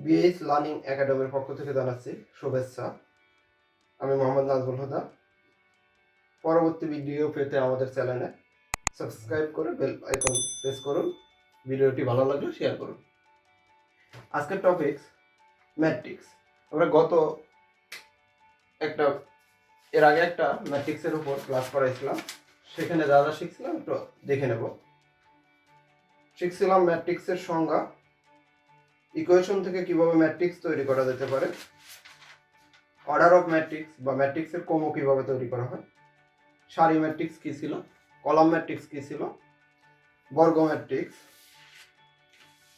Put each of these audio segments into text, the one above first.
BS learning একাডেমির পক্ষ থেকে জানাচ্ছি শুভেচ্ছা। আমি মোহাম্মদ নাজমুল হুদা। পরবর্তী ভিডিও পেতে আমাদের চ্যানেলে সাবস্ক্রাইব করে বেল আইকন প্রেস করুন। ভিডিওটি ভালো লাগলে শেয়ার করুন। আজকের টপিকস ম্যাট্রিক্স। আমরা এর আগে একটা ম্যাট্রিক্সের উপর ক্লাস করাইছিলাম, সেখানে যা যা শিখছিলাম একটু দেখে নেব। শিখছিলাম ম্যাট্রিক্সের সংজ্ঞা, ইকুয়েশন থেকে কিভাবে ম্যাট্রিক্স তৈরি করা যেতে পারে, অর্ডার অফ ম্যাট্রিক্স বা ম্যাট্রিক্সের ক্রম কিভাবে তৈরি করা হয়, সারি ম্যাট্রিক্স কি ছিল, কলাম ম্যাট্রিক্স কি ছিল, বর্গ ম্যাট্রিক্স,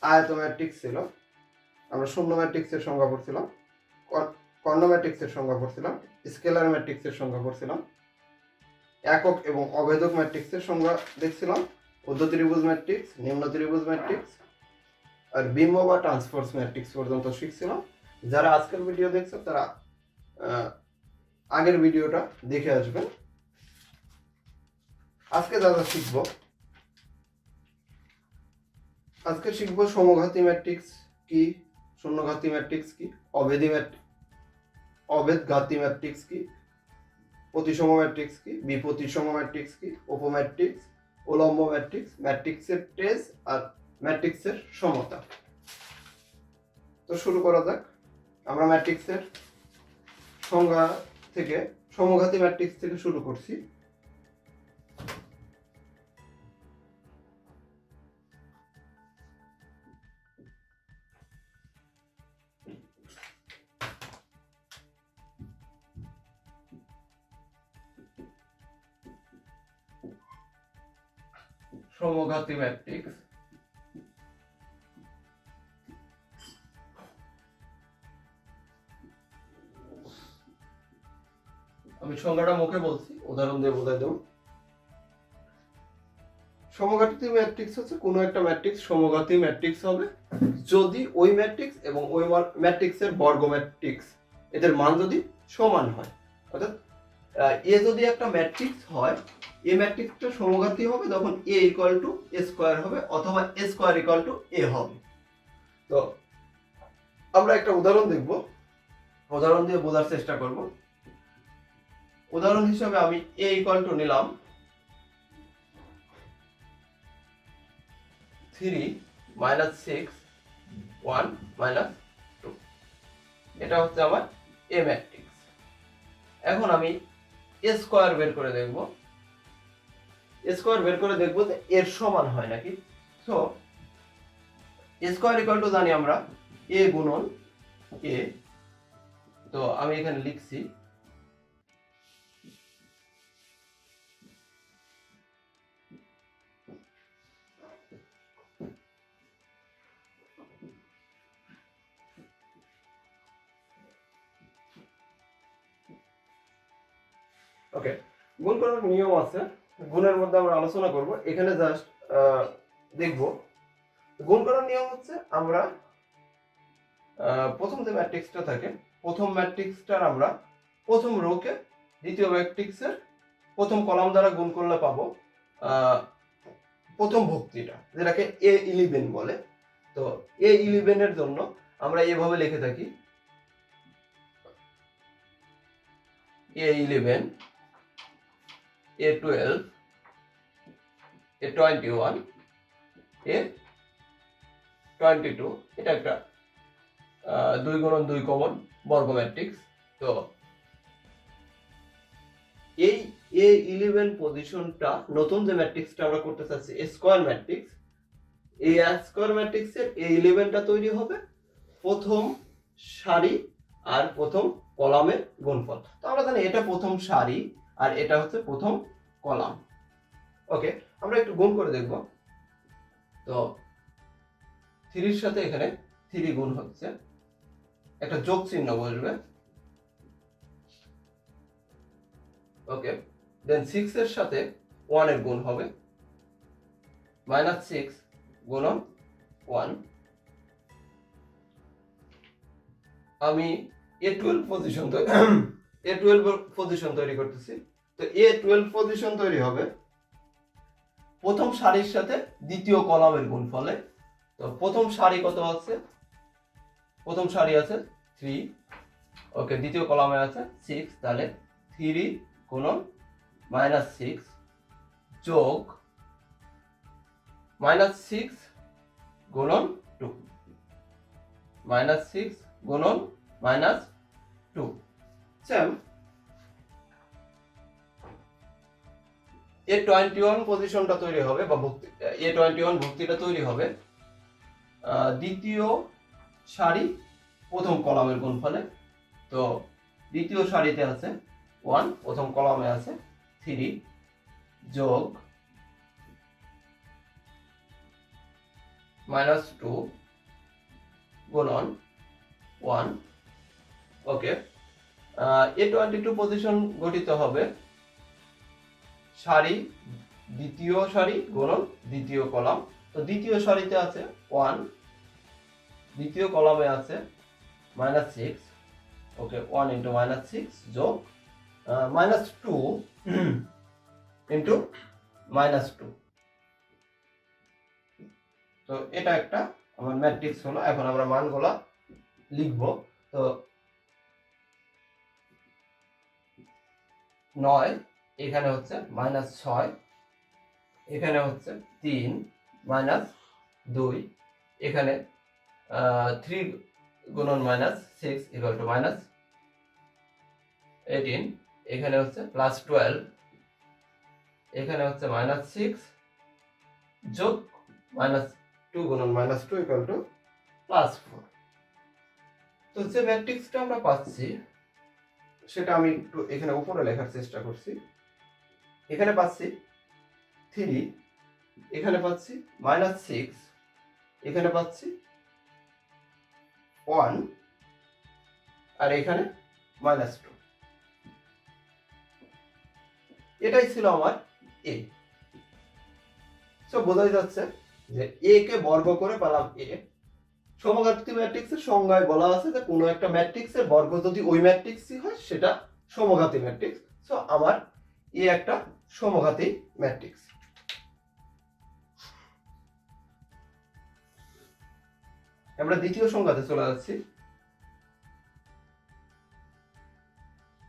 আয়ত ম্যাট্রিক্স ছিল, আমরা শূন্য ম্যাট্রিক্সের সংজ্ঞা পড়ছিলাম, কর্ণ ম্যাট্রিক্সের সংজ্ঞা পড়ছিলাম, স্কেলার ম্যাট্রিক্সের সংজ্ঞা পড়ছিলাম, একক এবং অভেদক ম্যাট্রিক্সের সংজ্ঞা দেখছিলাম, ঊর্ধ্ব ত্রিভুজ ম্যাট্রিক্স, নিম্ন ত্রিভুজ ম্যাট্রিক্স আর বিম্ব বা ট্রান্সফার্স ম্যাট্রিক্স পর্যন্ত শিখছিলাম। যারা আজকের ভিডিও দেখছে তারা আগের ভিডিওটা দেখে আসবেন। আজকে যা যা শিখব, আজকে শিখব সমঘাতী ম্যাট্রিক্স কি, শূন্যঘাতী ম্যাট্রিক্স কি, অভেদঘাতী ম্যাট্রিক্স কি, প্রতিসম ম্যাট্রিক্স কি, বিপ্রতিসম ম্যাট্রিক্স কি, উপম্যাট্রিক্স, উলম্ব ম্যাট্রিক্স, ম্যাট্রিক্সের ট্রেস আর ম্যাট্রিক্সের সমতা। তো শুরু করা যাক। আমরা ম্যাট্রিক্সের সংজ্ঞা থেকে সমঘাতী ম্যাট্রিক্স থেকে শুরু করছি। সমঘাতী ম্যাট্রিক্স আমি সংজ্ঞাটা মুখে বলছি, উদাহরণ দিয়ে বোঝাই দেব। সমঘাতী ম্যাট্রিক্স হচ্ছে কোনো একটা ম্যাট্রিক্স সমঘাতী ম্যাট্রিক্স হবে যদি ওই ম্যাট্রিক্স এবং ওই ম্যাট্রিক্সের বর্গ ম্যাট্রিক্স এদের মান যদি সমান হয়। অর্থাৎ এ যদি একটা ম্যাট্রিক্স হয়, এ ম্যাট্রিক্সটা সমঘাতী হবে যখন এ ইকুয়াল টু এ স্কোয়ার হবে অথবা এ স্কোয়ার ইকুয়াল টু এ হবে। তো আমরা একটা উদাহরণ দেখব, উদাহরণ দিয়ে বোঝার চেষ্টা করব। উদাহরণ হিসেবে আমি এ ইকুয়াল টু নিলাম 3 - 6 1 - 2। এটা হচ্ছে আমার এ ম্যাট্রিক্স। এখন আমি এ স্কোয়ার বের করে দেখব, এ স্কোয়ার বের করে দেখব যে এর সমান হয় নাকি। So A square equal to জানি আমরা এ গুণন এ। তো আমি এখানে লিখছি ওকে। গুণ করার নিয়ম আছে, গুণের মধ্যে আমরা আলোচনা করব। এখানে জাস্ট দেখব গুণ করার নিয়ম হচ্ছে আমরা প্রথম যে ম্যাট্রিক্সটা থাকে, প্রথম ম্যাট্রিক্সটার আমরা প্রথম রোকে দ্বিতীয় ম্যাট্রিক্সের প্রথম কলাম দ্বারা গুণ করলে পাবো প্রথম ভুক্তিটা, যেটাকে A11 বলে। তো A11 এর জন্য আমরা এভাবে লিখে থাকি A11 A12 A21 A22। এটা একটা 2 × 2 কমন বর্গ ম্যাট্রিক্স। তো এই A11 পজিশনটা নতুন যে ম্যাট্রিক্সটা আমরা করতে চাচ্ছি স্কয়ার ম্যাট্রিক্স, এই স্কয়ার ম্যাট্রিক্সের A11টা তৈরি হবে প্রথম সারি আর প্রথম কলামের গুণফল। তো আমরা জানি এটা প্রথম সারি আর এটা হচ্ছে প্রথম কলাম। ওকে, আমরা একটু গুণ করে দেখব। তো 3 এর সাথে এখানে 3 গুণ হচ্ছে, একটা যোগ চিহ্ন বসবে। ওকে, দেন 6 এর সাথে 1 এর গুণ হবে, -6 গুণন 1। আমি A12 পজিশন তৈরি করতেছি। তো A12 পজিশন তৈরি হবে প্রথম সারির সাথে দ্বিতীয় কলামের গুণফলে। তো প্রথম সারি কত আছে প্রথম সারি আছে 3, ওকে, দ্বিতীয় কলামে আছে 6, তাহলে 3 গুণন -6 যোগ -6 গুণন 2, -6 গুণন -2 সেম A21 পজিশনটা তৈরি হবে বা ভুক্তি A21 ভুক্তিটা তৈরি হবে দ্বিতীয় সারি প্রথম কলামের গুণফলে। তো দ্বিতীয় সারিতে আছে 1, প্রথম কলামে আছে 3 যোগ -2 গুণন 1, ওকে। A22 পজিশন গঠিত হবে সারি দ্বিতীয় সারি গুণন দ্বিতীয় কলাম। তো দ্বিতীয় সারিতে আছে 1, দ্বিতীয় কলামে আছে -6, ওকে, 1 × -6 যোগ -2 × -2। তো এটা একটা আমার ম্যাট্রিক্স হলো। এখন আমরা মানগুলো লিখব। তো 9, এখানে হচ্ছে -6, এখানে হচ্ছে 3 -2, এখানে 3 গুণন -6 = -18, এখানে হচ্ছে +12, এখানে হচ্ছে -6 যোগ -2 গুণন -2 = +4। তো যে ম্যাট্রিক্সটা আমরা পাচ্ছি সেটা আমি একটু এখানে উপরে লেখার চেষ্টা করছি। এখানে পাচ্ছি 3, এখানে পাচ্ছি -6, এখানে পাচ্ছি 1, আর এখানে -2। এটাই ছিল আমার এ। সো বোঝাই যাচ্ছে যে এ কে বর্গ করে পেলাম এ। সমঘাতী ম্যাট্রিক্সের সংজ্ঞায় বলা আছে যে কোনো একটা ম্যাট্রিক্সের বর্গ যদি ওই ম্যাট্রিক্সই হয় সেটা সমঘাতী ম্যাট্রিক্স। সো আমার এ একটা সমঘাতী ম্যাট্রিক্স। আমরা দ্বিতীয় সংজ্ঞাতে চলে যাচ্ছি।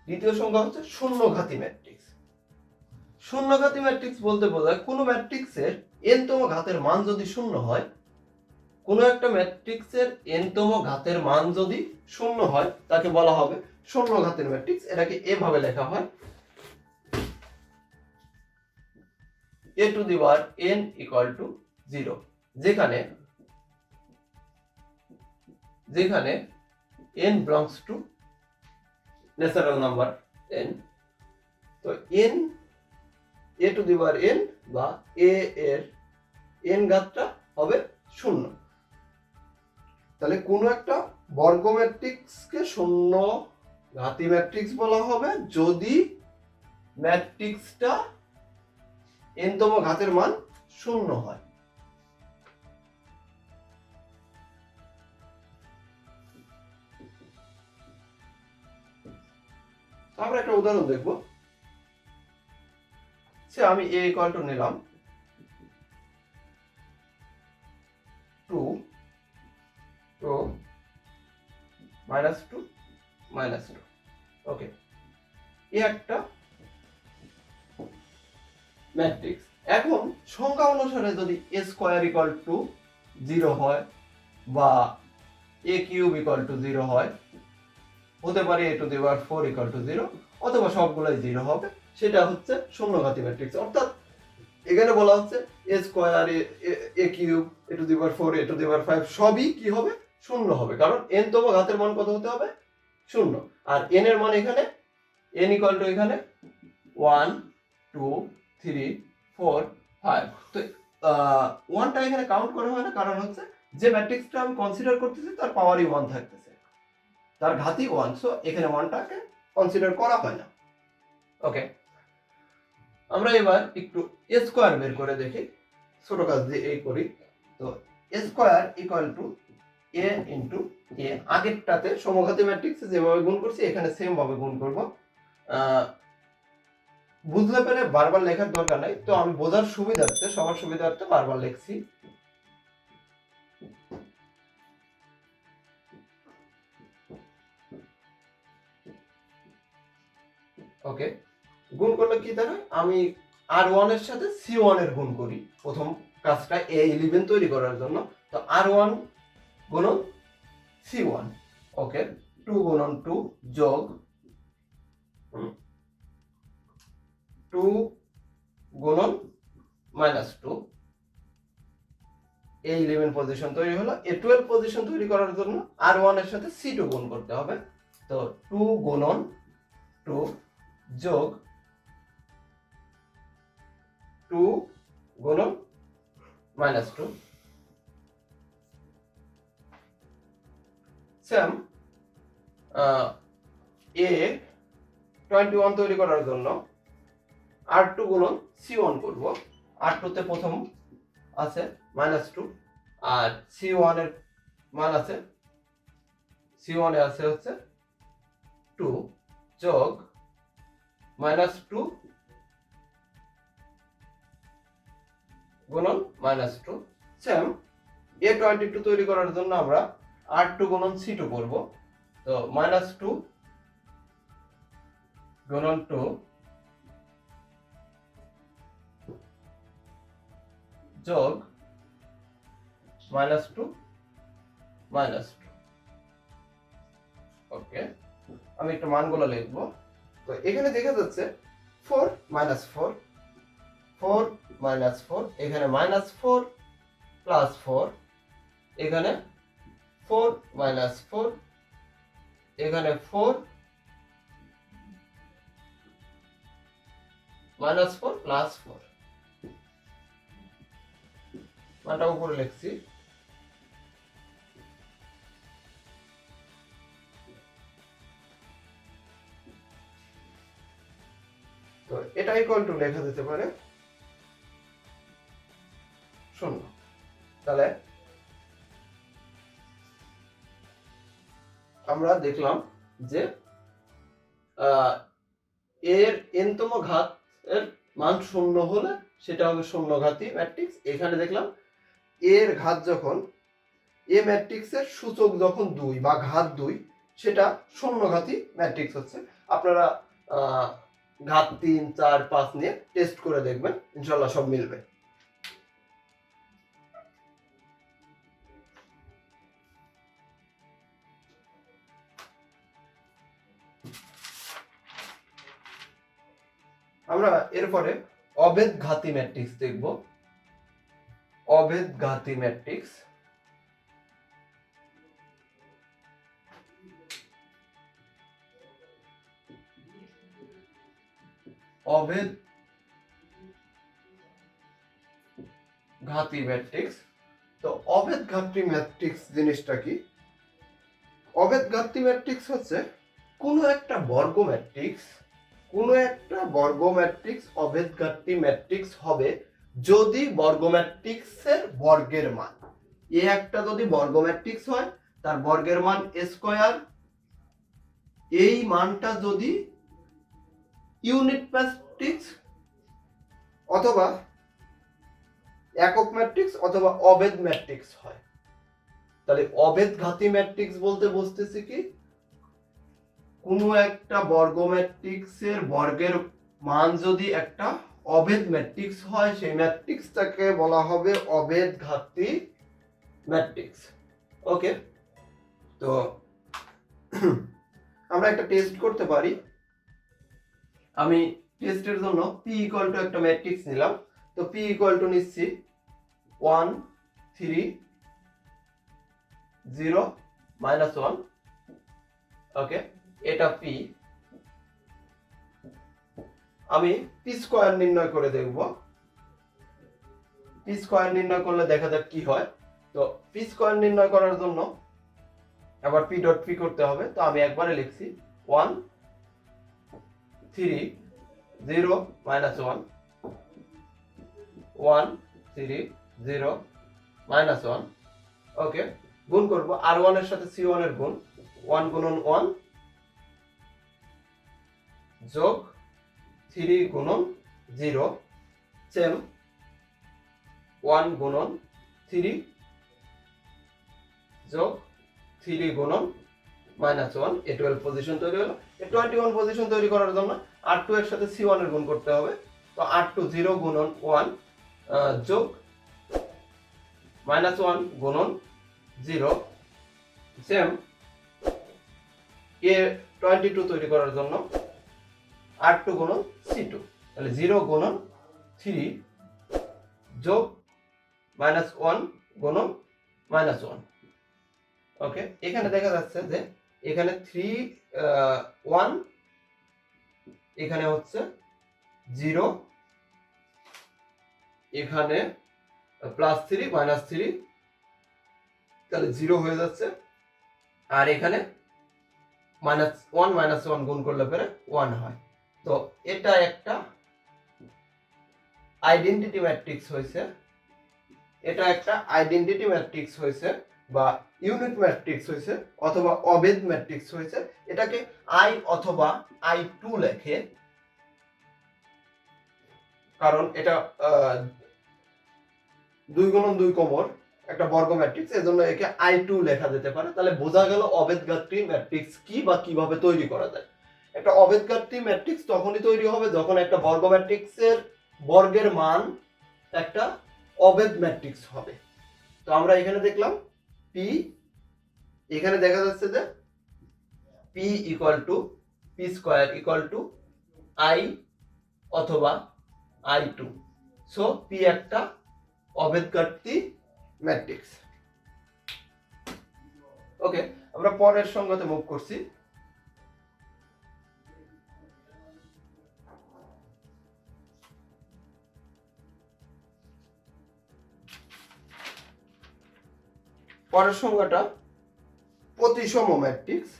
দ্বিতীয় সংজ্ঞা হচ্ছে শূন্যঘাতী ম্যাট্রিক্স। শূন্যঘাতী ম্যাট্রিক্স বলতে বোঝায় কোনো ম্যাট্রিক্সের n-তম ঘাতের মান যদি শূন্য হয়, কোনো একটা ম্যাট্রিক্সের n-তম ঘাতের মান যদি শূন্য হয় তাকে বলা হবে শূন্যঘাতের ম্যাট্রিক্স। এটাকে এভাবে লেখা হয় a⁴n = 0, যেখানে n belongs to natural number n। তো n a⁴n বা a এর n ঘাতটা হবে 0। তাহলে কোনো একটা বর্গ ম্যাট্রিক্সকে শূন্য ঘাতী ম্যাট্রিক্স বলা হবে যদি ম্যাট্রিক্সটা n-তম ঘাতের মান 0 হয়। আমরা একটা উদাহরণ দেখব। আমি a = নিলাম 2 2 -2 -2, ওকে। এ একটা ম্যাট্রিক্স। এখন সংজ্ঞা অনুসারে যদি a² = 0 হয় বা a³ = 0 হয়, হতে পারে a⁴ = 0, অথবা সবগুলাই 0 হবে, সেটা হচ্ছে শূন্যঘাতী ম্যাট্রিক্স। অর্থাৎ এখানে বলা হচ্ছে a² a³ a⁴ a⁵ সবই কি হবে? 0 হবে, কারণ n-তম ঘাতের মান কত হতে হবে? 0। আর n এর মান এখানে n = এখানে 1 2 3 4 5। তো 1টা এখানে কাউন্ট করা হয় না, কারণ হচ্ছে যে ম্যাট্রিক্সটা আমি কনসিডার করতেছি তার পাওয়ারই 1 থাকতেছে, তার ঘাতই 1। সো এখানে 1টাকে কনসিডার করা হয় না, ওকে। আমরা এবার একটু a² বের করে দেখি, ছোট কাজ দিয়ে এই করি। তো a² = a × a। আগেরটাতে সমঘাতী ম্যাট্রিক্সে যেভাবে গুণ করছি এখানে সেম ভাবে গুণ করব। বুঝলে পেলে বারবার লেখার দরকার নাই, তো আমি বোঝার সুবিধার্থে, সবার সুবিধার্থে বারবার লিখছি। ওকে, গুণ করলে কি দাঁড়ায়, আমি R1 এর সাথে C1 এর গুণ করি প্রথম কাজটা A11 তৈরি করার জন্য। তো R1 গুণন C1, ওকে, 2 গুণন 2 যোগ 2 গুণন -2, A11 পজিশন তৈরি হলো। A12 পজিশন তৈরি করার জন্য R1 এর সাথে C2 গুণ করতে হবে। তো 2 গুণন 2 যোগ 2 গুণন -2, সেম A21 তৈরি করার জন্য R2 গুণন C1 করব। R2 তে প্রথম আছে -2 আর C1 এর মান আছে, C1 এ আছে হচ্ছে 2 যোগ -2 গুণন -2, সেম A22 তৈরি করার জন্য আমরা R2 গুণন C2 করব। তো -2 গুণন 2 যোগ -2 -2, ওকে, আমি একটু মানগুলো লিখবো। তো এখানে দেখা যাচ্ছে 4 -4, 4 -4, এখানে -4 +4, এখানে 4 -4, এখানে 4 -4 +4, মানটা উপরে লিখছি। তো এটা ইকুয়াল টু লেখা যেতে পারে 0। তাহলে আমরা দেখলাম যে এর nতম ঘাত এর মান 0 হলে সেটা হবে শূন্যঘাতী ম্যাট্রিক্স। এখানে দেখলাম এর ঘাত যখন, এ ম্যাট্রিক্সের সূচক যখন 2 বা ঘাত 2, সেটা শূন্যঘাতী ম্যাট্রিক্স হচ্ছে। আপনারা ঘাত 3, 4, 5 নিয়ে টেস্ট করে দেখবেন, ইনশাল্লাহ সব মিলবে। আমরা এরপরে অভেদ ঘাতী ম্যাট্রিক্স দেখব। অভেদ ঘাতী ম্যাট্রিক্স, অভেদ ঘাতী ম্যাট্রিক্স। তো অভেদ ঘাতী ম্যাট্রিক্স জিনিসটা কি? অভেদ ঘাতী ম্যাট্রিক্স হচ্ছে কোনো একটা বর্গ ম্যাট্রিক্স, অভেদ ঘাতী ম্যাট্রিক্স হবে যদি বর্গ ম্যাট্রিক্সের বর্গের মান, এ একটা যদি বর্গ ম্যাট্রিক্স হয়, তার বর্গের মান স্কয়ার, এই মানটা যদি ইউনিট ম্যাট্রিক্স অথবা একক ম্যাট্রিক্স অথবা অভেদ ম্যাট্রিক্স হয়। তাহলে অভেদ ঘাতী ম্যাট্রিক্স বলতে বুঝতেছি কি, কোনো একটা বর্গ ম্যাট্রিক্সের বর্গের মান যদি একটা অভেদ ম্যাট্রিক্স হয়, সেই ম্যাট্রিক্সটাকে বলা হবে অভেদ ঘাতী ম্যাট্রিক্স। ওকে, তো আমরা একটা টেস্ট করতে পারি। আমি টেস্টের জন্য p ইকুয়াল টু একটা ম্যাট্রিক্স নিলাম। তো p ইকুয়াল টু নিচ্ছি 1 3 0 -1, ওকে, এটা p। আমি p স্কয়ার নির্ণয় করে দেখব। p স্কয়ার নির্ণয় করলে দেখা যাক কি হয়। তো p স্কয়ার নির্ণয় করার জন্য আবার p ডট p করতে হবে। তো আমি একবারে লিখছি 1 3 0 -1, 1 3 0 -1, ওকে, গুণ করব R1 এর সাথে C1 এর গুণ, 1 গুণন 1 যোগ 3 গুণন 0, সেম 1 গুণন 3 যোগ 3 গুণন -1, A12 পজিশন তৈরি হলো। A21 পজিশন তৈরি করার জন্য R2 এর সাথে C1 এর গুণ করতে হবে। তো R2 0 গুণন 1 যোগ -1 গুণন 0 সেম A22 তৈরি করার জন্য R2 গুণন C2, তাহলে 0 গুণন 3 যোগ -1 গুণন -1। ওকে, এখানে দেখা যাচ্ছে যে এখানে 3 1, এখানে হচ্ছে 0, এখানে +3 -3, তাহলে 0 হয়ে যাচ্ছে, আর এখানে -1 -1 গুণ করলে পরে 1 হয়। তো এটা একটা আইডেন্টিটি ম্যাট্রিক্স হয়েছে, এটা একটা আইডেন্টিটি ম্যাট্রিক্স হয়েছে বা ইউনিট ম্যাট্রিক্স হয়েছে অথবা অবেদ ম্যাট্রিক্স হয়েছে। এটাকে I অথবা I2 লেখে, কারণ এটা 2 গুণন 2 কোমর একটা বর্গ ম্যাট্রিক্স, এজন্য একে I2 লেখা যেতে পারে। তাহলে বোঝা গেল অবেদগাত্রী ম্যাট্রিক্স কি বা কিভাবে তৈরি করা যায়। একটা অবেদগাত্রী ম্যাট্রিক্স তখনই তৈরি হবে যখন একটা বর্গ ম্যাট্রিক্সের বর্গের মান একটা অবেদ ম্যাট্রিক্স হবে। তো আমরা এখানে দেখলাম P, এখানে দেখা যাচ্ছে যে P P² I অথবা I2। সো P একটা অবেদগাত্রী ম্যাট্রিক্স। ওকে, আমরা পরের সংজ্ঞাতে মুভ করছি। পরের সংজ্ঞাটা প্রতিসম ম্যাট্রিক্স।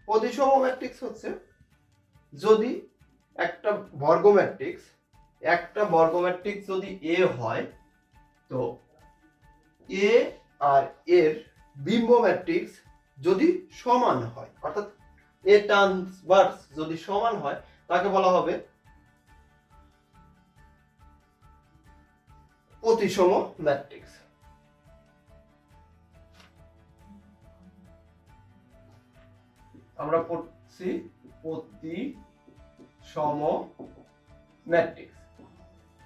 প্রতিসম ম্যাট্রিক্স হচ্ছে যদি একটা বর্গ ম্যাট্রিক্স যদি A হয়, তো A আর এর বিম্ব ম্যাট্রিক্স যদি সমান হয়, অর্থাৎ A ট্রান্সভার্স যদি সমান হয়, তাকে বলা হবে প্রতিসম ম্যাট্রিক্স। আমরা পড়ছি প্রতিসম ম্যাট্রিক্স।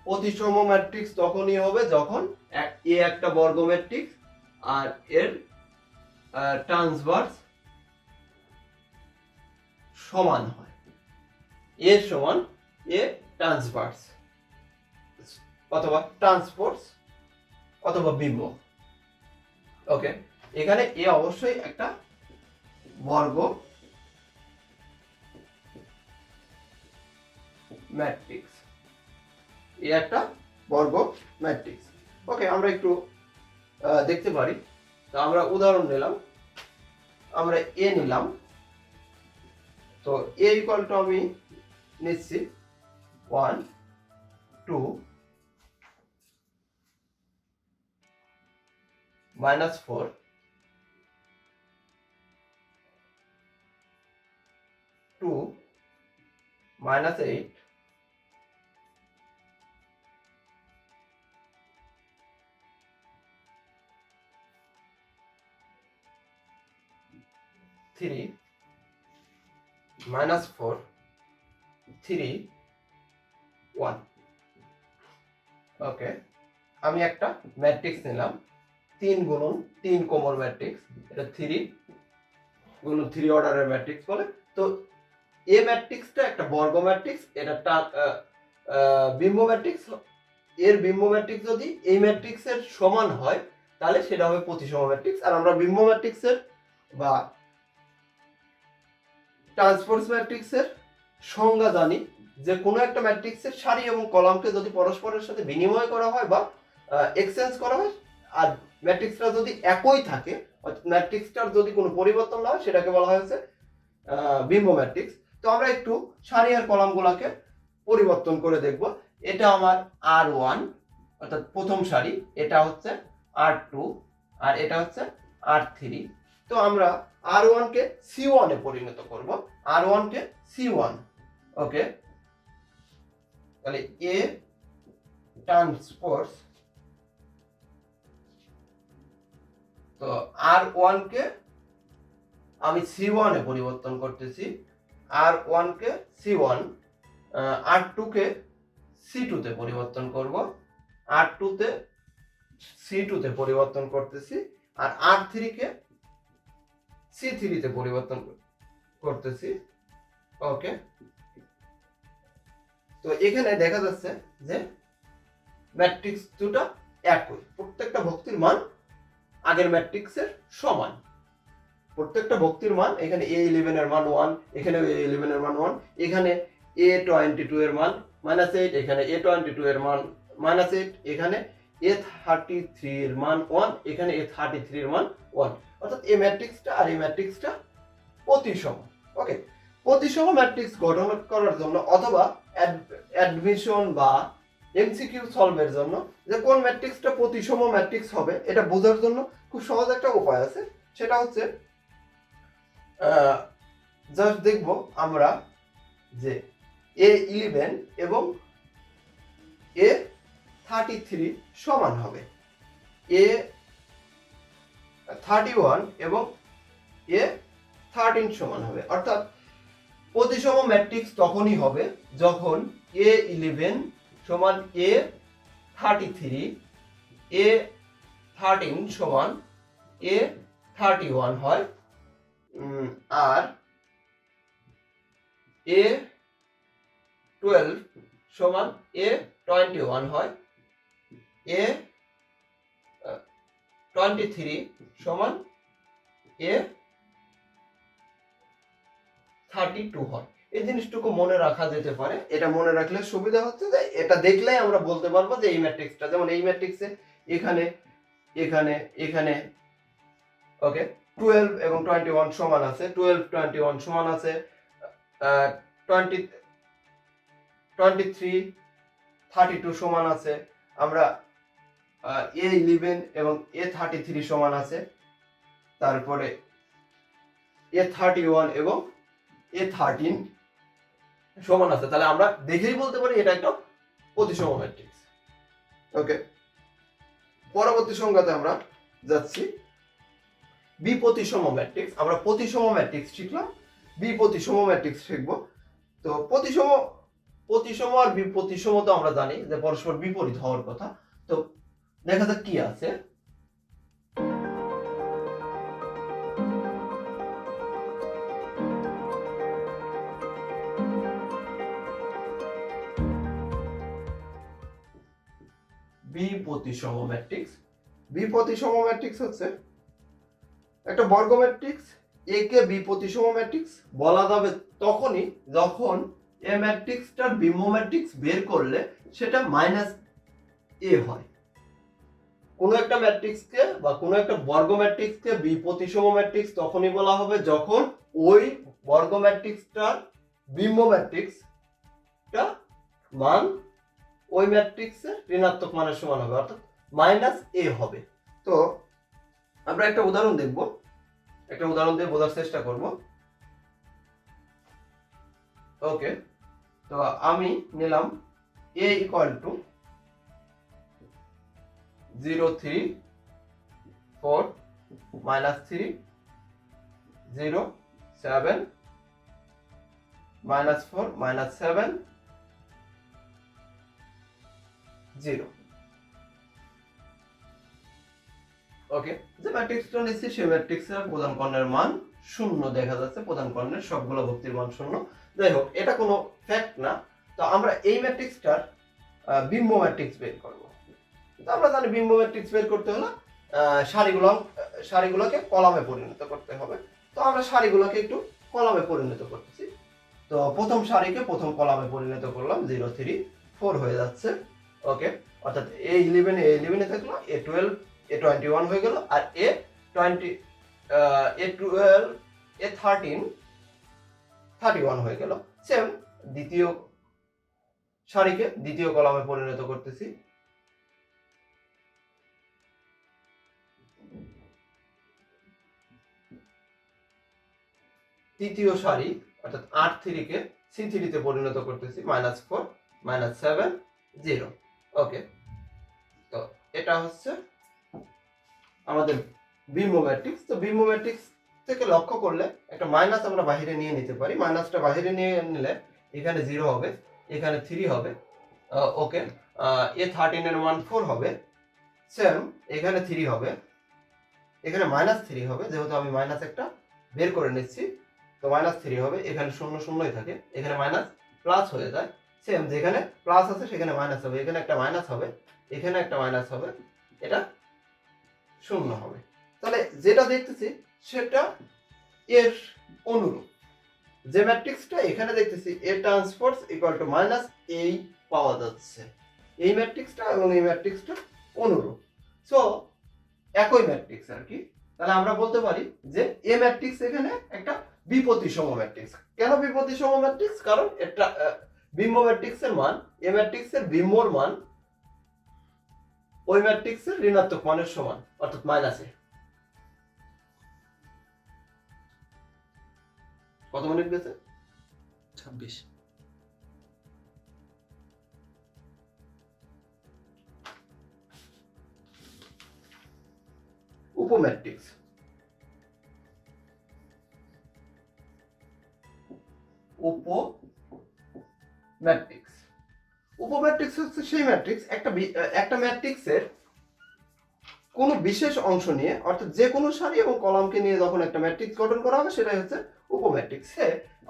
প্রতিসম ম্যাট্রিক্স তখনই হবে যখন A একটা বর্গ ম্যাট্রিক্স আর এর ট্রান্সভার্স সমান হয়, A সমান A ট্রান্সভার্স অথবা ট্রান্সপোজ অথবা বিম্ব। ওকে, এখানে A অবশ্যই একটা বর্গ ম্যাট্রিক্স, এ একটা বর্গ ম্যাট্রিক্স। ওকে, আমরা একটু দেখতে পারি। তো আমরা উদাহরণ নিলাম, আমরা A নিলাম। তো A ইকুয়াল টু আমি নিচ্ছি 1 2 -4 2 -8 3 -4 3 1। ওকে, আমি একটা ম্যাট্রিক্স নিলাম 3 গুণন 3 কোমর ম্যাট্রিক্স, এটা 3 গুণন 3 অর্ডারের ম্যাট্রিক্স বলে। তো এ ম্যাট্রিক্সটা একটা বর্গ ম্যাট্রিক্স, এটা বিম্ব ম্যাট্রিক্স। এর বিম্ব ম্যাট্রিক্স যদি এই ম্যাট্রিক্সের সমান হয় তাহলে সেটা হবে প্রতিসম ম্যাট্রিক্স। আর আমরা বিম্ব ম্যাট্রিক্সের বা ট্রান্সপোজ ম্যাট্রিক্সের সংজ্ঞা জানি যে কোনো একটা ম্যাট্রিক্সের সারি এবং কলামকে যদি পরস্পরের সাথে বিনিময় করা হয় বা এক্সচেঞ্জ করা হয়, আর ম্যাট্রিক্সটা যদি একই থাকে, ম্যাট্রিক্সটার যদি কোনো পরিবর্তন না হয়, সেটাকে বলা হয়েছে বিম্ব ম্যাট্রিক্স। তো আমরা একটু সারি আর কলামগুলোকে পরিবর্তন করে দেখব। এটা আমার R1 অর্থাৎ প্রথম সারি, এটা হচ্ছে R2 আর এটা হচ্ছে R3। তো আমরা R1 কে C1 এ পরিণত করব, R1 কে C1। ওকে, তাহলে A ট্রান্সপোজ, তো R1 কে আমি C1 এ পরিবর্তন করতেছি, R1 কে C1, R2 কে C2 তে পরিবর্তন করব, R2 তে C2 তে পরিবর্তন করতেছি, আর R3 কে C3 তে পরিবর্তন করতেছি। ওকে, তো এখানে দেখা যাচ্ছে যে ম্যাট্রিক্স দুটো একই, প্রত্যেকটা ভক্তির মান আগের ম্যাট্রিক্সের সমান। প্রত্যেকটা ভক্তির মান, এখানে A11 এর মান 1, এখানে A11 এর মান 1, এখানে A22 এর মান -8, এখানে A22 এর মান -8, এখানে A33 এর মান 1, এখানে A33 এর মান 1। অর্থাৎ এই ম্যাট্রিক্সটা আর এই ম্যাট্রিক্সটা প্রতিসম। ওকে, প্রতিসম ম্যাট্রিক্স গঠন করার জন্য অথবা অ্যাডমিশন বা এমসিকিউ সলভের জন্য যে কোন ম্যাট্রিক্সটা প্রতিসম ম্যাট্রিক্স হবে এটা বোঝার জন্য খুব সহজ একটা উপায় আছে। সেটা হচ্ছে জাস্ট দেখব আমরা যে A11 এবং A33 সমান হবে, A31 এবং A13 সমান হবে। অর্থাৎ প্রতিসম ম্যাট্রিক্স তখনই হবে যখন A11 সমান A33, A13 সমান A31 হয়, আর A12 সমান A21 হয়, A23 সমান A32 হয়। এই জিনিসটুকু মনে রাখা যেতে পারে। এটা মনে রাখলে সুবিধা হচ্ছে যে এটা দেখলেই আমরা বলতে পারবো যে এই ম্যাট্রিক্সটা, যেমন এই ম্যাট্রিক্সে এখানে এখানে এখানে ওকে 12 এবং 21 সমান আছে, 12 21 সমান আছে, 20 23 32 সমান আছে, আমরা A11 এবং A33 সমান আছে, তারপরে A31 এবং A13 সমান আছে। তাহলে আমরা দেখেই বলতে পারি এটা একটা প্রতিসম ম্যাট্রিক্স। ওকে, পরবর্তী সংজ্ঞাতে আমরা যাচ্ছি। বিপ্রতিসম ম্যাট্রিক্স, আমরা প্রতিসম ম্যাট্রিক্স শিখলাম, বিপ্রতিসম ম্যাট্রিক্স শিখব। তো প্রতিসম আর বিপ্রতিসম তো আমরা জানি যে পরস্পর বিপরীত হওয়ার কথা। তো দেখা যাক কি আছে। বিপ্রতিসম ম্যাট্রিক্স, বিপ্রতিসম ম্যাট্রিক্স হচ্ছে একটা বর্গ ম্যাট্রিক্স। একে বিপ্রতিসম ম্যাট্রিক্স বলা যাবে তখনই যখন এ ম্যাট্রিক্সটার বিম্ব ম্যাট্রিক্স বের করলে সেটা -a হয়। কোনো একটা ম্যাট্রিক্সকে বা কোনো একটা বর্গ ম্যাট্রিক্সকে বিপ্রতিসম ম্যাট্রিক্স তখনই বলা হবে যখন ওই বর্গ ম্যাট্রিক্সটার বিম্ব ম্যাট্রিক্সটা মান ওই ম্যাট্রিক্সের ঋণাত্মক মানের সমান হবে, অর্থাৎ -a হবে। তো আমরা একটা উদাহরণ দেখব, একটা উদাহরণ দিয়ে বোঝার চেষ্টা করব। ওকে, তো আমি নিলাম a = 0 3 4 -3 0 7 -4 -7 0। ওকে, যে ম্যাট্রিক্সটা নিচ্ছি সেই ম্যাট্রিক্সের প্রধান কর্ণের মান 0 দেখা যাচ্ছে, প্রধান কর্ণের সবগুলো ভক্তির মান 0। যাই হোক, এটা কোনো ফ্যাক্ট না। তো আমরা এই ম্যাট্রিক্সটার বিম্ব ম্যাট্রিক্স বের করব। তো আমরা জানি বিম্ব ম্যাট্রিক্স বের করতে হলে সারিগুলোকে কলামে পরিণত করতে হবে। তো আমরা সারিগুলোকে একটু কলামে পরিণত করতেছি। তো প্রথম সারিকে প্রথম কলামে পরিণত করলাম, 0 3 4 হয়ে যাচ্ছে। ওকে, অর্থাৎ A11 এ থাকলো, A12 A21 হয়ে গেল, আর A12 A13 31 হয়ে গেল। সেম দ্বিতীয় সারিকে দ্বিতীয় কলামে পরিণত করতেছি। তৃতীয় সারি অর্থাৎ R3 কে C3 তে পরিণত করতেছি, -4 -7 0। ওকে, তো এটা হচ্ছে আমাদের বিম্ব ম্যাট্রিক্স। তো বিম্ব ম্যাট্রিক্স থেকে লক্ষ্য করলে একটা মাইনাস আমরা বাইরে নিয়ে নিতে পারি। মাইনাসটা বাইরে নিয়ে নিলে এখানে 0 হবে, এখানে 3 হবে। ওকে, A13 এর মান 4 হবে। সেম এখানে 3 হবে, এখানে -3 হবে, যেহেতু আমি মাইনাস একটা বের করে নিচ্ছি, তো -3 হবে। এখানে 0 0ই থাকে, এখানে মাইনাস প্লাস হয়ে যায়। সেম যেখানে প্লাস আছে সেখানে মাইনাস হবে, এখানে একটা মাইনাস হবে, এখানে একটা মাইনাস হবে, এটা 0 হবে। তাহলে যেটা দেখতেছি সেটা এর অনুরূপ। যে ম্যাট্রিক্সটা এখানে দেখতেছি A transpose equal to minus এই পাওয়া যাচ্ছে, এই ম্যাট্রিক্সটা এবং এই ম্যাট্রিক্সটা অনুরূপ। সো একই ম্যাট্রিক্স আর কি। তাহলে আমরা বলতে পারি যে এ ম্যাট্রিক্স এখানে একটা বিপরীতসম ম্যাট্রিক্স। কেন বিপরীতসম ম্যাট্রিক্স? কারণ এটা বিম্ব ম্যাট্রিক্সের মান, এ ম্যাট্রিক্সের বিম্বর মান ওই ম্যাট্রিক্সের ঋণাত্মক মানের সমান, অর্থাৎ মাইনাসে। কত মিনিট গেছে? 26। উপম্যাট্রিক্স। উপম্যাট্রিক্স, উপম্যাট্রিক্স হচ্ছে সেই ম্যাট্রিক্স একটা ম্যাট্রিক্সের কোনো বিশেষ অংশ নিয়ে, অর্থাৎ যে কোনো সারি এবং কলামকে নিয়ে যখন একটা ম্যাট্রিক্স গঠন করা হবে সেটাই হচ্ছে উপম্যাট্রিক্স।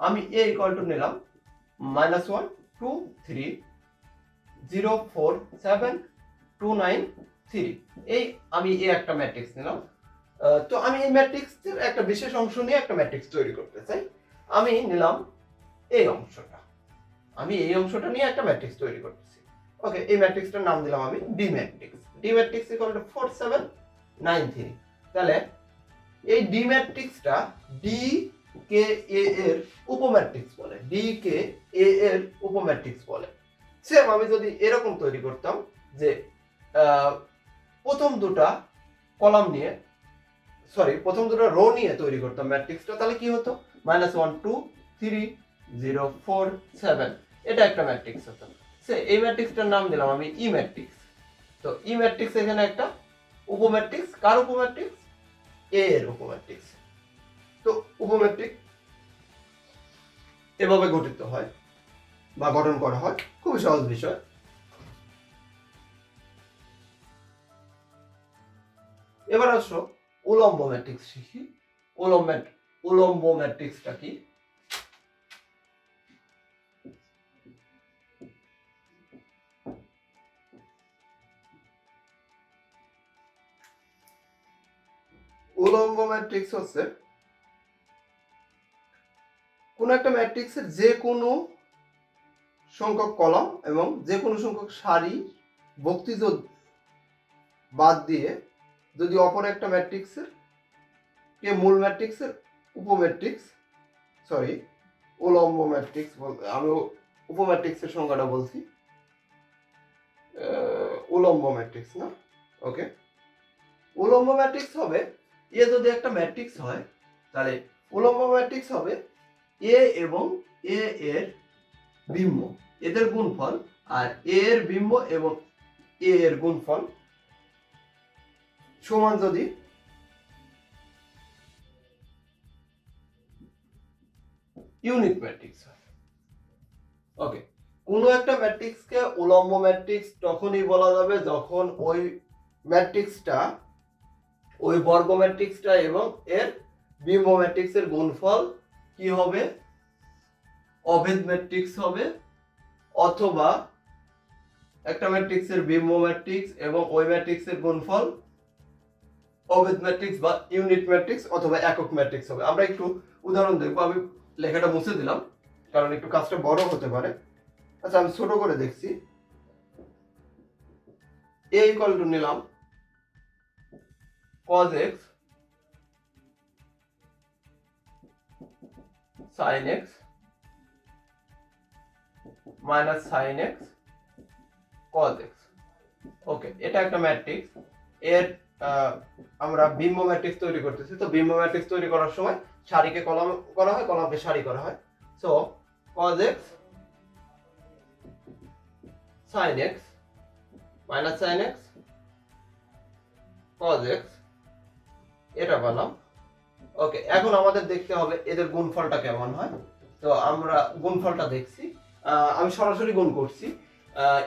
আমি A ইকুয়াল টু নিলাম -1 2 3 0 4 7 2 9 3, এই আমি A একটা ম্যাট্রিক্স নিলাম। তো আমি এই ম্যাট্রিক্সের একটা বিশেষ অংশ নিয়ে একটা ম্যাট্রিক্স তৈরি করতে চাই। আমি নিলাম এই অংশটা, আমি এই অংশটা নিয়ে একটা ম্যাট্রিক্স তৈরি করতেছি। ওকে, এই ম্যাট্রিক্সটার নাম দিলাম আমি D matrix. D matrix equal to 4 7 9 3। তাহলে এই ডি ম্যাট্রিক্সটা ডি কে এ এর উপম্যাট্রিক্স বলে, ডি কে এ এর উপম্যাট্রিক্স বলে। সেম আমি যদি এরকম তৈরি করতাম যে প্রথম দুটো কলাম নিয়ে, প্রথম দুটো রো নিয়ে তৈরি করতাম ম্যাট্রিক্সটা, তাহলে কি হতো? -1 2 3 0 4 7, এটা একটা ম্যাট্রিক্স হতো। এই ম্যাট্রিক্সটার নাম দিলাম আমি ই ম্যাট্রিক্স। তো ই ম্যাট্রিক্স এখানে একটা উপম্যাট্রিক্স। কার উপম্যাট্রিক্স? এ এর উপম্যাট্রিক্স। তো উপম্যাট্রিক্স এভাবে গঠিত হয় বা গঠন করা হয়, খুবই সহজ বিষয়। এবার আসো উলম্ব ম্যাট্রিক্স শিখি। উলম্ব ম্যাট্রিক্সটা কি? উলম্ব ম্যাট্রিক্স হচ্ছে কোন একটা ম্যাট্রিক্সের যে কোনো সংখ্যক কলাম এবং যে কোনো সংখ্যক সারি ভুক্তিযোগ বাদ দিয়ে যদি অপর একটা ম্যাট্রিক্সের কে মূল ম্যাট্রিক্সের উপম্যাট্রিক্স, উলম্ব ম্যাট্রিক্স বলতে আমি উপম্যাট্রিক্সের সংখ্যাটা বলছি, উলম্ব ম্যাট্রিক্স না। ওকে, উলম্ব ম্যাট্রিক্স হবে, এ যদি একটা ম্যাট্রিক্স হয় তাহলে উলম্ব ম্যাট্রিক্স হবে এ এবং এ এর বিম্ব, এদের গুণফল, আর এ এর বিম্ব এবং এ এর গুণফল সমান যদি ইউনিট ম্যাট্রিক্স হয়। ওকে, কোনো একটা ম্যাট্রিক্সকে উলম্ব ম্যাট্রিক্স তখনই বলা যাবে যখন ওই ম্যাট্রিক্সটা, ওই বর্গ ম্যাট্রিক্সটা এবং এর বিম্ব ম্যাট্রিক্সের গুণফল কি হবে? অভেদ ম্যাট্রিক্স হবে, অথবা একটা ম্যাট্রিক্সের বিম্ব ম্যাট্রিক্স এবং ওই ম্যাট্রিক্সের গুণফল অভেদ ম্যাট্রিক্স বা ইউনিট ম্যাট্রিক্স অথবা একক ম্যাট্রিক্স হবে। আমরা একটু উদাহরণ দেখবো। আমি লেখাটা মুছে দিলাম কারণ একটু কাজটা বড় হতে পারে। আচ্ছা, আমি ছোট করে দেখছি। এ ইকুয়াল টু নিলাম cos x sin x minus sin x cos x। ওকে, এটা একটা ম্যাট্রিক্স। এর আমরা বিম্ব ম্যাট্রিক্স তৈরি করতেছি। তো বিম্ব ম্যাট্রিক্স তৈরি করার সময় সারিকে কলাম করা হয়, কলামকে সারি করা হয়। So cos x sin x minus sin x cos x এটা পেলাম। ওকে, এখন আমাদের দেখতে হবে এদের গুণফলটা কেমন হয়। তো আমরা গুণফলটা দেখছি, আমি সরাসরি গুণ করছি।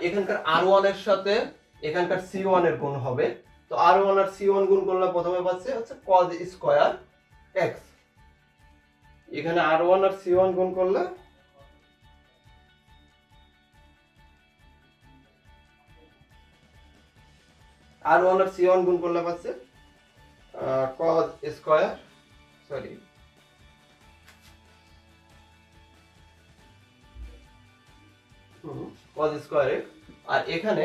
এখানকার R1 এর সাথে এখানকার C1 এর গুণ হবে। তো R1 আর C1 গুণ করলে প্রথমে পাচ্ছে হচ্ছে cos স্কয়ার x। এখানে R1 আর C1 গুণ করলে R1 আর C1 গুণ করলে পাচ্ছে cos square, sorry cos square x। আর এখানে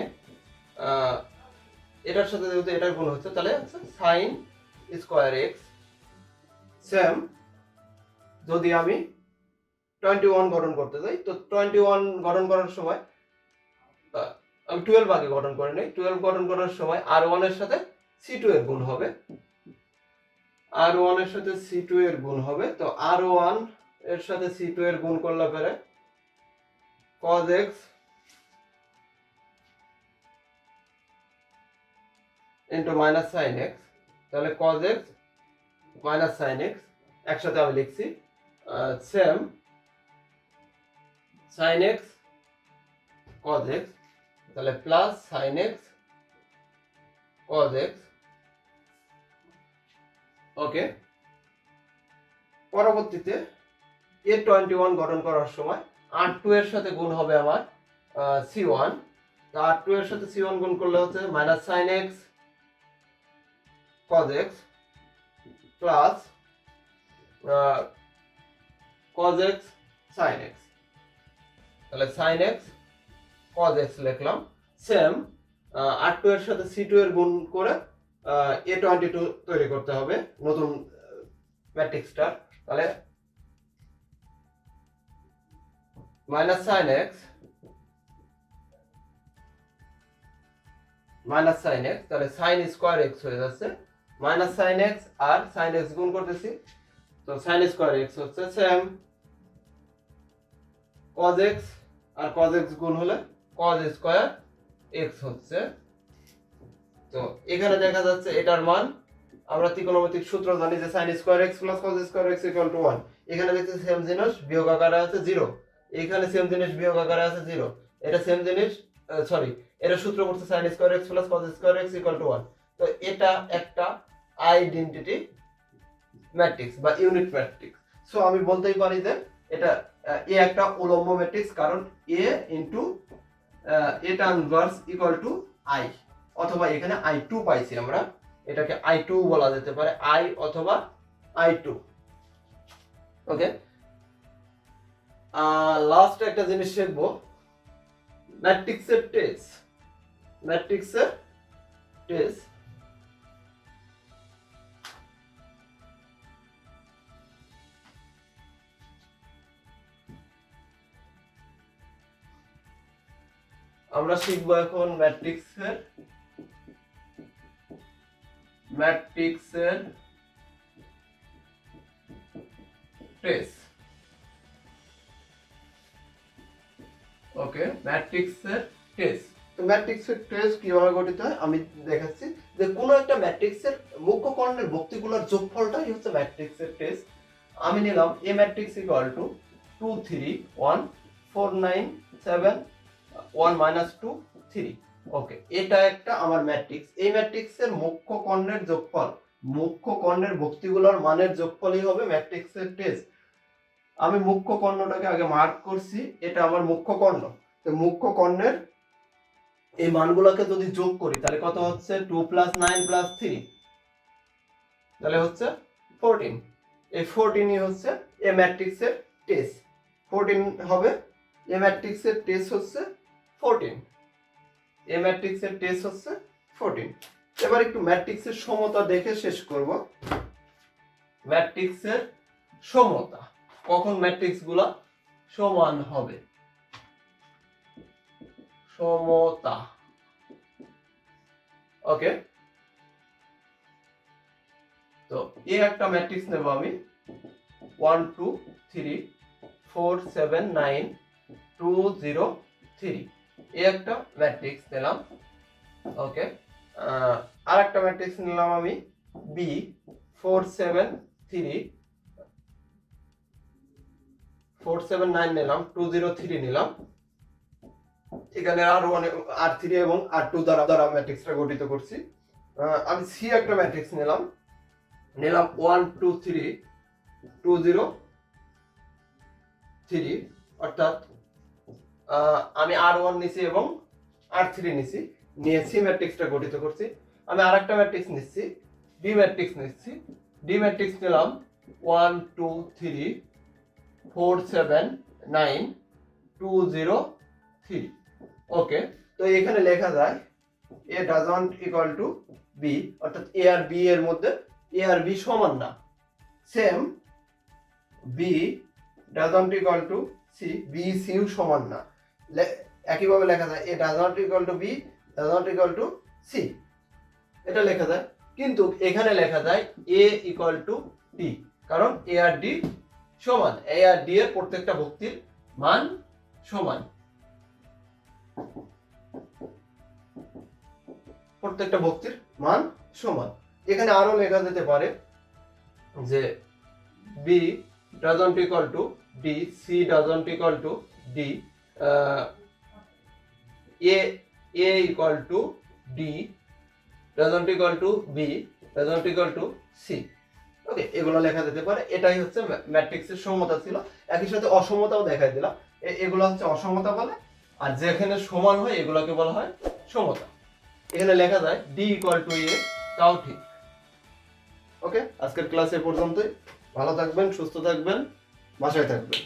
এটার সাথে যেহেতু এটার গুণ হচ্ছে তাহলে হচ্ছে sin স্কয়ার x। সেম যদি আমি 21 গঠন করতে যাই, তো 21 গঠন করার সময় আমি 12 আগে গঠন করে নেই। 12 গঠন করার সময় R1 এর সাথে C2 এর গুণ হবে, R1 এর সাথে C2 এর গুণ হবে। তো R1 এর সাথে C2 এর গুণ করলে পরে cos x into minus sine x, তাহলে cos x minus sine x একসাথে আমি লিখছি। Same sine x cos x, তাহলে plus sine x cos x। Okay, পরবর্তীতে A21 গঠন করার সময় R2 এর সাথে গুণ হবে আমার C1। তো R2 এর সাথে C1 গুণ করলে হচ্ছে minus sine x cos x plus cos x sin x, তাহলে sin x cos x লিখলাম। সেম R2 এর সাথে C2 এর গুণ করে A22 তৈরি করতে হবে নতুন ম্যাট্রিক্সটা। তাহলে minus sine x minus sine x, তাহলে সাইন স্কোয়ার এক্স হয়ে যাচ্ছে। মাইনাস সাইন এক্স আর সাইন এক্স গুণ করতেছি, তো সাইন স্কোয়ার এক্স হচ্ছে সেম cos x আর cos x গুণ হলে cos স্কোয়ার এক্স হচ্ছে। তো এখানে দেখা যাচ্ছে এটার মান আমরা ত্রিকোণমিতিক সূত্র জানি যে sin square x plus cos square x equal to 1। এখানে দেখতে সেম জিনিস বিয়োগ আকারে আছে 0, এখানে সেম জিনিস বিয়োগ আকারে আছে 0, এটা সেম জিনিস সরি এটা সূত্র করছে sin square x plus cos square x equal to 1। তো এটা একটা আইডেন্টিটি ম্যাট্রিক্স বা ইউনিট ম্যাট্রিক্স। সো আমি বলতেই পারি যে এটা এ একটা উলম্ব ম্যাট্রিক্স, কারণ a ইনটু এটা ইনভার্স ইকুয়াল টু i, অথবা এখানে i2 পাইছি আমরা, এটাকে i2 বলা যেতে পারে, i অথবা i2। ওকে, লাস্ট একটা জিনিস শিখবো, ম্যাট্রিক্সের টেস্ট। ম্যাট্রিক্সের টেস্ট আমরা শিখবো এখন ম্যাট্রিক্সের টেস্ট। ওকে, ম্যাট্রিক্সের টেস্ট। তো ম্যাট্রিক্সের টেস্ট কিভাবে গঠিত হয় আমি দেখাচ্ছি। যে কোনো একটা ম্যাট্রিক্সের মুখ্য কর্ণের ভুক্তিগুলোর যোগফলটাই হচ্ছে ম্যাট্রিক্সের টেস্ট। আমি নিলাম এ ম্যাট্রিক্স ইকুয়াল টু 2 3 1 4 9 7 1 - 2 3। ওকে, এটা একটা আমার ম্যাট্রিক্স। এই ম্যাট্রিক্সের মুখ্য কর্ণের যোগফল, মুখ্য কর্ণের ভুক্তিগুলোর মানের যোগফলই হবে ম্যাট্রিক্সের টেস্ট। আমি মুখ্য কর্ণটাকে আগে মার্ক করছি, এটা আমার মুখ্য কর্ণ। তো মুখ্য কর্ণের এই মানগুলোকে যদি যোগ করি তাহলে কত হচ্ছে 2 + 9 + 3, তাহলে হচ্ছে 14। এই 14ই হচ্ছে এ ম্যাট্রিক্সের টেস্ট। 14 হবে এ ম্যাট্রিক্সের টেস্ট হচ্ছে 14। এ ম্যাট্রিক্সের টেস্ট হচ্ছে 14। এবার একটু ম্যাট্রিক্সের সমতা দেখে শেষ করব। ম্যাট্রিক্সের সমতা, কখন ম্যাট্রিক্সগুলো সমান হবে। সমতা, ওকে। তো এ একটা ম্যাট্রিক্স নেব আমি 1 2 3 4 7 9 2 0 3, এ একটা ম্যাট্রিক্স নিলাম। ওকে, আর একটা ম্যাট্রিক্স নিলাম আমি বি 4 7 3 4 7 9 নিলাম, 2 0 3 নিলাম। এখানে R1 R3 এবং R2 দ্বারা ম্যাট্রিক্সটা গঠিত করছি। আমি সি একটা ম্যাট্রিক্স নিলাম 1 2 3 2 0 3, অর্থাৎ আমি R1 নিছি এবং R3 নিছি, নিয়ে সি ম্যাট্রিক্সটা গঠিত করছি। আমি আরেকটা ম্যাট্রিক্স নিচ্ছি, ডি ম্যাট্রিক্স নিচ্ছি। ডি ম্যাট্রিক্স নিলাম 1 2 3 4 7 9 2 0 3। ওকে, তো এখানে লেখা যায় A doesn't equal to B, অর্থাৎ এ আর বি এর মধ্যে এ আর বি সমান না। Same B doesn't equal to C, B সিও সমান না। একইভাবে লেখা যায় A doesn't equal to B doesn't equal to C, এটা লেখা যায়। কিন্তু এখানে লেখা যায় এ ইকুয়াল টু ডি, কারণ এ আর ডি সমান, এ আর ডি এর প্রত্যেকটা ভক্তির মান সমান, প্রত্যেকটা ভক্তির মান সমান। এখানে আরো লেখা যেতে পারে যে B doesn't equal to D, C doesn't equal to D, A equal to D doesn't equal to B doesn't equal to C. Okay, এগুলো লেখা যেতে পারে। এটাই হচ্ছে ম্যাট্রিক্সের সমতা ছিল। একই সাথে অসমতাও দেখাই দিলাম, এগুলো হচ্ছে অসমতা বলে, আর যেখানে সমান হয় এগুলোকে বলা হয় সমতা। এখানে লেখা যায় ডি ইকুয়াল টু এ, তাও ঠিক। ওকে, আজকের ক্লাস এ পর্যন্তই। ভালো থাকবেন, সুস্থ থাকবেন, বাসায় থাকবেন।